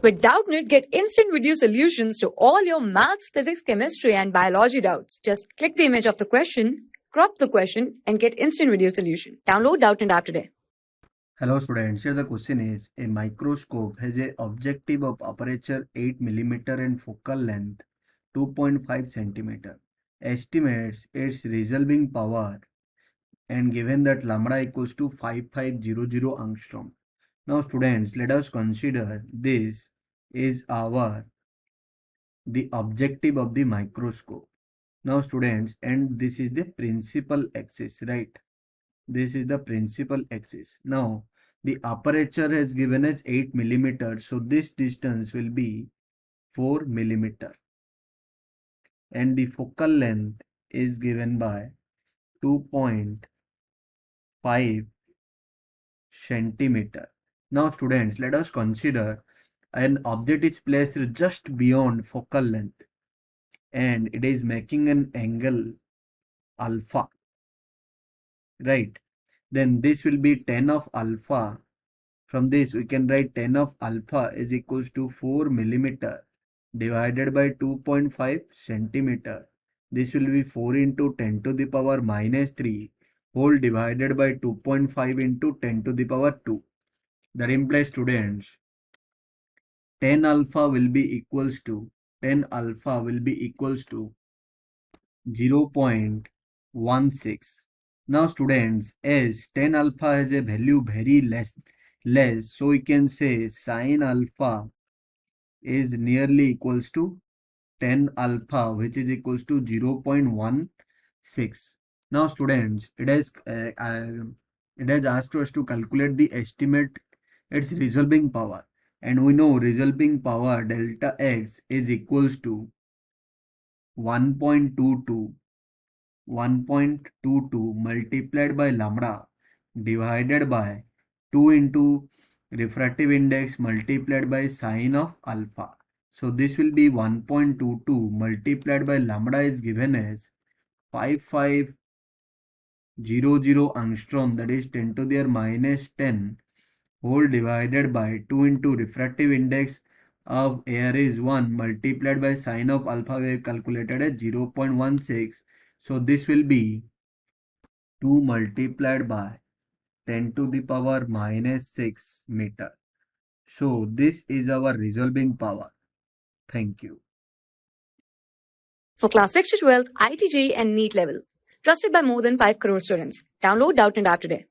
With Doubtnut, get instant video solutions to all your maths, physics, chemistry, and biology doubts. Just click the image of the question, crop the question, and get instant video solution. Download Doubtnut app today. Hello students, here the question is, a microscope has a objective of aperture 8 mm and focal length 2.5 cm. Estimates its resolving power and given that lambda equals to 5500 angstrom. Now students, let us consider this is the objective of the microscope. Now students, and this is the principal axis, right? This is the principal axis. Now the aperture has given as 8 mm, so this distance will be 4 mm, and the focal length is given by 2.5 centimeter. Now students, let us consider an object is placed just beyond focal length and it is making an angle alpha, right? Then this will be 10 of alpha. From this we can write 10 of alpha is equals to 4 mm divided by 2.5 centimeter. This will be 4 into 10 to the power minus 3 whole divided by 2.5 into 10 to the power 2. That implies students 10 alpha will be equals to 0.16. Now students, as 10 alpha has a value very less, so we can say sine alpha is nearly equals to 10 alpha, which is equals to 0.16. Now students, it has asked us to calculate the estimate its resolving power, and we know resolving power delta x is equals to 1.22 multiplied by lambda divided by 2 into refractive index multiplied by sine of alpha. So this will be 1.22 multiplied by lambda is given as 5500 angstrom, that is 10 to the minus 10 whole divided by 2 into refractive index of air is 1 multiplied by sine of alpha we have calculated as 0.16. So this will be 2 multiplied by 10 to the power minus 6 meter. So this is our resolving power. Thank you. For class 6 to 12, IIT JEE and NEET level. Trusted by more than 5 crore students. Download Doubtnut app today.